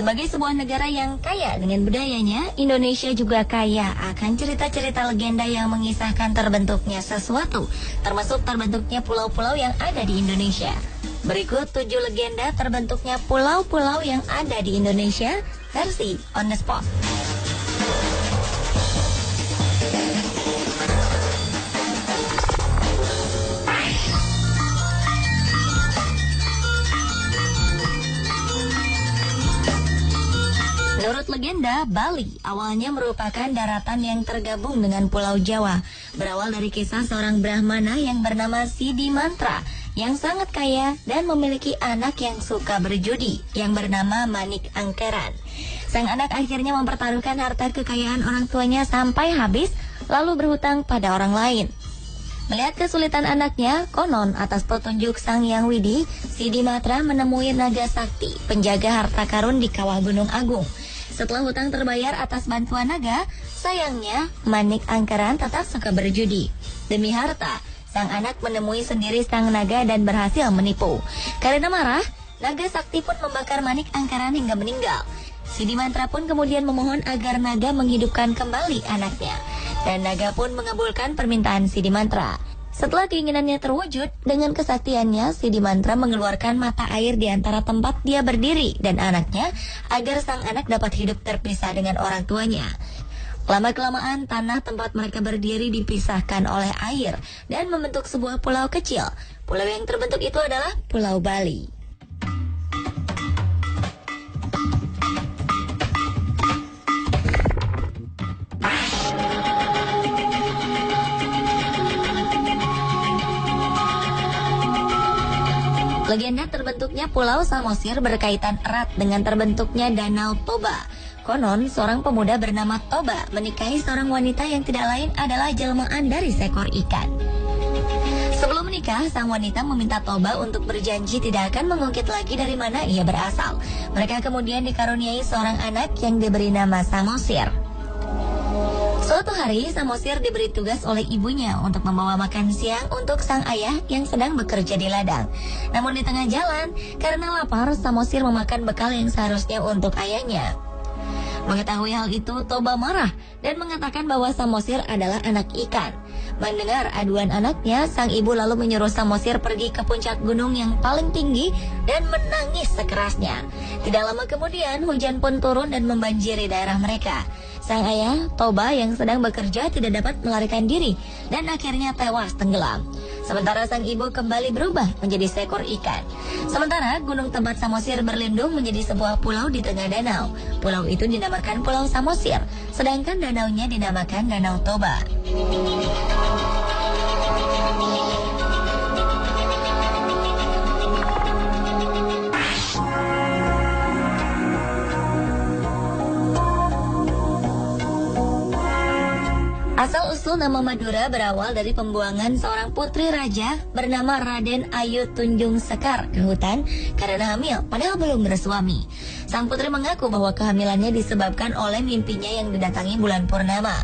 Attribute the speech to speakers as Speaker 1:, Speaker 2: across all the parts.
Speaker 1: Sebagai sebuah negara yang kaya dengan budayanya, Indonesia juga kaya akan cerita-cerita legenda yang mengisahkan terbentuknya sesuatu, termasuk terbentuknya pulau-pulau yang ada di Indonesia. Berikut 7 legenda terbentuknya pulau-pulau yang ada di Indonesia, versi On The Spot. Menurut legenda, Bali awalnya merupakan daratan yang tergabung dengan Pulau Jawa. Berawal dari kisah seorang Brahmana yang bernama Sidi Mantra, yang sangat kaya dan memiliki anak yang suka berjudi, yang bernama Manik Angkeran. Sang anak akhirnya mempertaruhkan harta kekayaan orang tuanya sampai habis, lalu berhutang pada orang lain. Melihat kesulitan anaknya, konon atas petunjuk Sang Hyang Widi, Sidi Mantra menemui naga sakti, penjaga harta karun di kawah Gunung Agung. Setelah hutang terbayar atas bantuan naga, sayangnya Manik Angkeran tetap suka berjudi. Demi harta, sang anak menemui sendiri sang naga dan berhasil menipu. Karena marah, naga sakti pun membakar Manik Angkeran hingga meninggal. Sidi Mantra pun kemudian memohon agar naga menghidupkan kembali anaknya. Dan naga pun mengabulkan permintaan Sidi Mantra. Setelah keinginannya terwujud, dengan kesaktiannya, Sidi Mantra mengeluarkan mata air di antara tempat dia berdiri dan anaknya, agar sang anak dapat hidup terpisah dengan orang tuanya. Lama-kelamaan, tanah tempat mereka berdiri dipisahkan oleh air dan membentuk sebuah pulau kecil. Pulau yang terbentuk itu adalah Pulau Bali. Legenda terbentuknya Pulau Samosir berkaitan erat dengan terbentuknya Danau Toba. Konon, seorang pemuda bernama Toba menikahi seorang wanita yang tidak lain adalah jelmaan dari seekor ikan. Sebelum menikah, sang wanita meminta Toba untuk berjanji tidak akan mengungkit lagi dari mana ia berasal. Mereka kemudian dikaruniai seorang anak yang diberi nama Samosir. Suatu hari, Samosir diberi tugas oleh ibunya untuk membawa makan siang untuk sang ayah yang sedang bekerja di ladang. Namun di tengah jalan, karena lapar, Samosir memakan bekal yang seharusnya untuk ayahnya. Mengetahui hal itu, Toba marah dan mengatakan bahwa Samosir adalah anak ikan. Mendengar aduan anaknya, sang ibu lalu menyuruh Samosir pergi ke puncak gunung yang paling tinggi dan menangis sekerasnya. Tidak lama kemudian, hujan pun turun dan membanjiri daerah mereka. Sang ayah, Toba, yang sedang bekerja tidak dapat melarikan diri dan akhirnya tewas tenggelam. Sementara sang ibu kembali berubah menjadi seekor ikan. Sementara gunung tempat Samosir berlindung menjadi sebuah pulau di tengah danau. Pulau itu dinamakan Pulau Samosir, sedangkan danaunya dinamakan Danau Toba. Asal-usul nama Madura berawal dari pembuangan seorang putri raja bernama Raden Ayu Tunjung Sekar ke hutan karena hamil padahal belum bersuami. Sang putri mengaku bahwa kehamilannya disebabkan oleh mimpinya yang didatangi bulan purnama.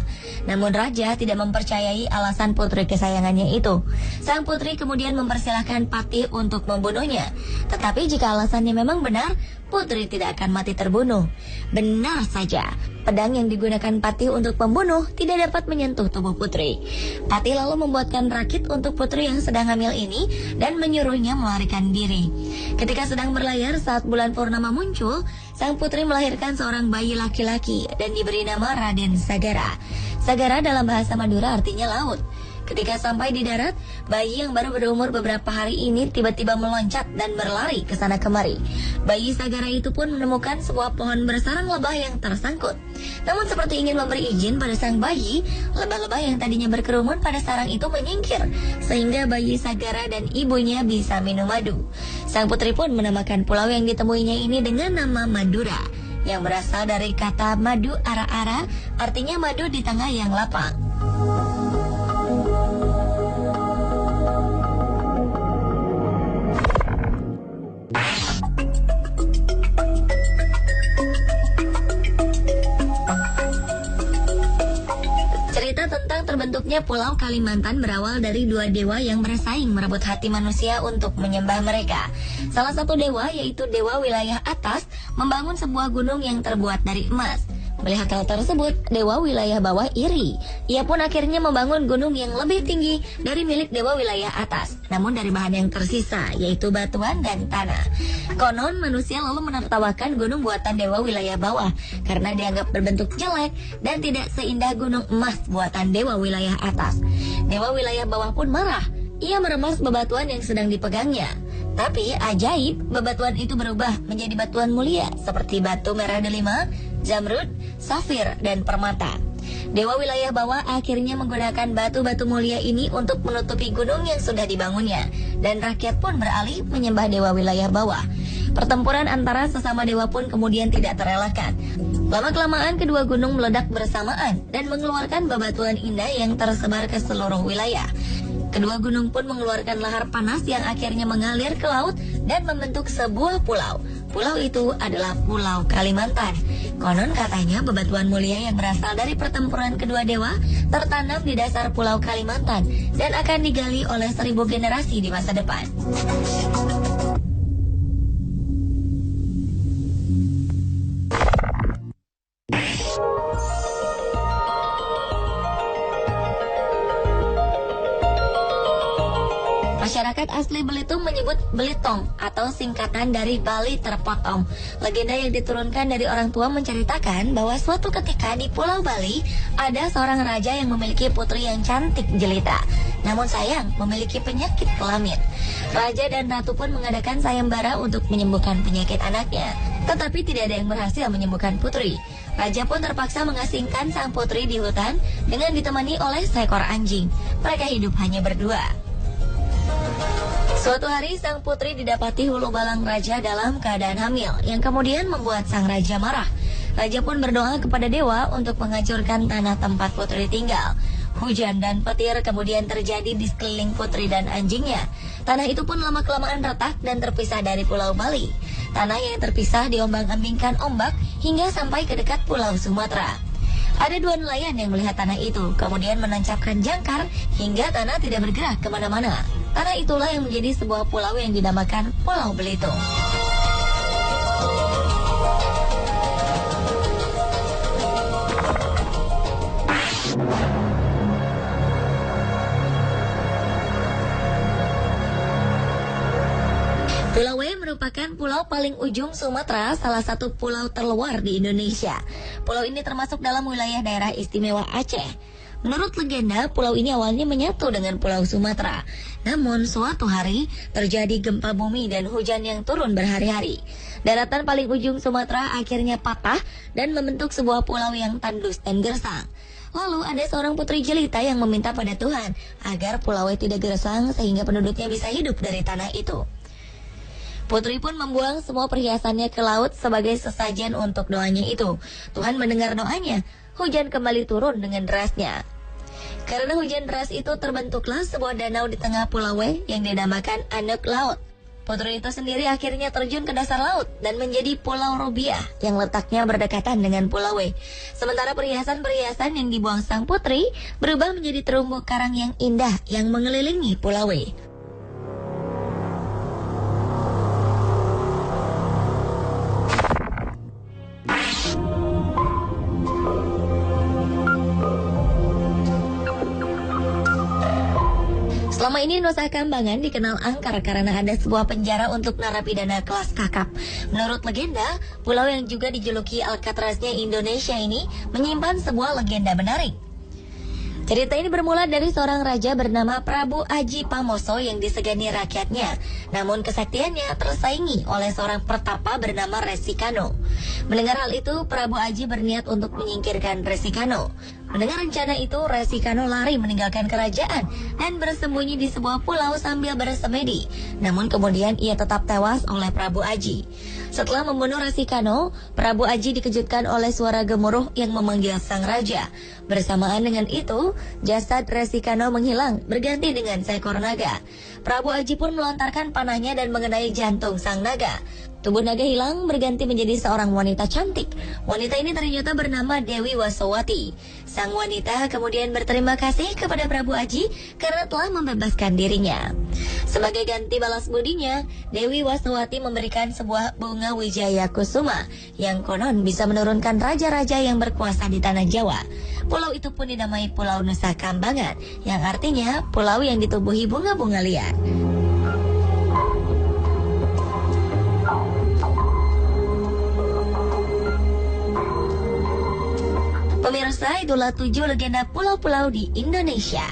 Speaker 1: Namun raja tidak mempercayai alasan putri kesayangannya itu. Sang putri kemudian mempersilahkan Patih untuk membunuhnya. Tetapi jika alasannya memang benar, putri tidak akan mati terbunuh. Benar saja, pedang yang digunakan Patih untuk membunuh tidak dapat menyentuh tubuh putri. Patih lalu membuatkan rakit untuk putri yang sedang hamil ini dan menyuruhnya melarikan diri. Ketika sedang berlayar saat bulan purnama muncul, sang putri melahirkan seorang bayi laki-laki dan diberi nama Raden Sagara. Sagara dalam bahasa Madura artinya laut. Ketika sampai di darat, bayi yang baru berumur beberapa hari ini tiba-tiba meloncat dan berlari ke sana kemari. Bayi Sagara itu pun menemukan sebuah pohon bersarang lebah yang tersangkut. Namun seperti ingin memberi izin pada sang bayi, lebah-lebah yang tadinya berkerumun pada sarang itu menyingkir, sehingga bayi Sagara dan ibunya bisa minum madu. Sang putri pun menamakan pulau yang ditemuinya ini dengan nama Madura, yang berasal dari kata madu ara-ara, artinya madu di tengah yang lapang. Sebenarnya Pulau Kalimantan berawal dari dua dewa yang bersaing merebut hati manusia untuk menyembah mereka. Salah satu dewa, yaitu Dewa Wilayah Atas, membangun sebuah gunung yang terbuat dari emas. Melihat hal tersebut, Dewa Wilayah Bawah iri. Ia pun akhirnya membangun gunung yang lebih tinggi dari milik Dewa Wilayah Atas, namun dari bahan yang tersisa, yaitu batuan dan tanah. Konon, manusia lalu menertawakan gunung buatan Dewa Wilayah Bawah karena dianggap berbentuk jelek dan tidak seindah gunung emas buatan Dewa Wilayah Atas. Dewa Wilayah Bawah pun marah. Ia meremas bebatuan yang sedang dipegangnya. Tapi ajaib, bebatuan itu berubah menjadi batuan mulia seperti batu merah delima, zamrud, safir, dan permata. Dewa Wilayah Bawah akhirnya menggunakan batu-batu mulia ini untuk menutupi gunung yang sudah dibangunnya, dan rakyat pun beralih menyembah Dewa Wilayah Bawah. Pertempuran antara sesama dewa pun kemudian tidak terelakkan. Lama-kelamaan kedua gunung meledak bersamaan dan mengeluarkan bebatuan indah yang tersebar ke seluruh wilayah. Kedua gunung pun mengeluarkan lahar panas yang akhirnya mengalir ke laut dan membentuk sebuah pulau. Pulau itu adalah Pulau Kalimantan. Konon katanya bebatuan mulia yang berasal dari pertempuran kedua dewa tertanam di dasar Pulau Kalimantan dan akan digali oleh 1000 generasi di masa depan. Masyarakat asli Belitung menyebut Belitong atau singkatan dari Bali terpotong. Legenda yang diturunkan dari orang tua menceritakan bahwa suatu ketika di Pulau Bali ada seorang raja yang memiliki putri yang cantik jelita. Namun sayang, memiliki penyakit kelamin. Raja dan ratu pun mengadakan sayembara untuk menyembuhkan penyakit anaknya. Tetapi tidak ada yang berhasil menyembuhkan putri. Raja pun terpaksa mengasingkan sang putri di hutan dengan ditemani oleh seekor anjing. Mereka hidup hanya berdua. Suatu hari sang putri didapati hulu balang raja dalam keadaan hamil, yang kemudian membuat sang raja marah. Raja pun berdoa kepada dewa untuk menghancurkan tanah tempat putri tinggal. Hujan dan petir kemudian terjadi di sekeliling putri dan anjingnya. Tanah itu pun lama-kelamaan retak dan terpisah dari Pulau Bali. Tanah yang terpisah diombang-ambingkan ombak hingga sampai ke dekat Pulau Sumatera. Ada dua nelayan yang melihat tanah itu, kemudian menancapkan jangkar hingga tanah tidak bergerak kemana-mana. Tanah itulah yang menjadi sebuah pulau yang dinamakan Pulau Belitung. Pulau W merupakan pulau paling ujung Sumatera, salah satu pulau terluar di Indonesia. Pulau ini termasuk dalam wilayah daerah istimewa Aceh. Menurut legenda, pulau ini awalnya menyatu dengan Pulau Sumatera. Namun, suatu hari terjadi gempa bumi dan hujan yang turun berhari-hari. Daratan paling ujung Sumatera akhirnya patah dan membentuk sebuah pulau yang tandus dan gersang. Lalu ada seorang putri jelita yang meminta pada Tuhan agar pulau tidak gersang sehingga penduduknya bisa hidup dari tanah itu. Putri pun membuang semua perhiasannya ke laut sebagai sesajen untuk doanya itu. Tuhan mendengar doanya. Hujan kembali turun dengan derasnya. Karena hujan deras itu terbentuklah sebuah danau di tengah Pulau W yang dinamakan Anek Laut. Putri itu sendiri akhirnya terjun ke dasar laut dan menjadi Pulau Rubiah yang letaknya berdekatan dengan Pulau W. Sementara perhiasan-perhiasan yang dibuang sang putri berubah menjadi terumbu karang yang indah yang mengelilingi Pulau W. Selama ini Nusa Kambangan dikenal angker karena ada sebuah penjara untuk narapidana kelas kakap. Menurut legenda, pulau yang juga dijuluki Alcatraznya Indonesia ini menyimpan sebuah legenda menarik. Cerita ini bermula dari seorang raja bernama Prabu Aji Pamoso yang disegani rakyatnya. Namun kesaktiannya tersaingi oleh seorang pertapa bernama Resikano. Mendengar hal itu, Prabu Aji berniat untuk menyingkirkan Resikano. Mendengar rencana itu, Resikano lari meninggalkan kerajaan dan bersembunyi di sebuah pulau sambil bersemedi. Namun kemudian ia tetap tewas oleh Prabu Aji. Setelah membunuh Resikano, Prabu Aji dikejutkan oleh suara gemuruh yang memanggil sang raja. Bersamaan dengan itu, jasad Resikano menghilang berganti dengan seekor naga. Prabu Aji pun melontarkan panahnya dan mengenai jantung sang naga. Tubuh naga hilang berganti menjadi seorang wanita cantik. Wanita ini ternyata bernama Dewi Wasowati. Sang wanita kemudian berterima kasih kepada Prabu Aji karena telah membebaskan dirinya. Sebagai ganti balas budinya, Dewi Wasnawati memberikan sebuah bunga Wijaya Kusuma yang konon bisa menurunkan raja-raja yang berkuasa di tanah Jawa. Pulau itu pun dinamai Pulau Nusa Kambangan, yang artinya pulau yang ditubuhi bunga-bunga liar. Pemirsa, itulah 7 legenda pulau-pulau di Indonesia.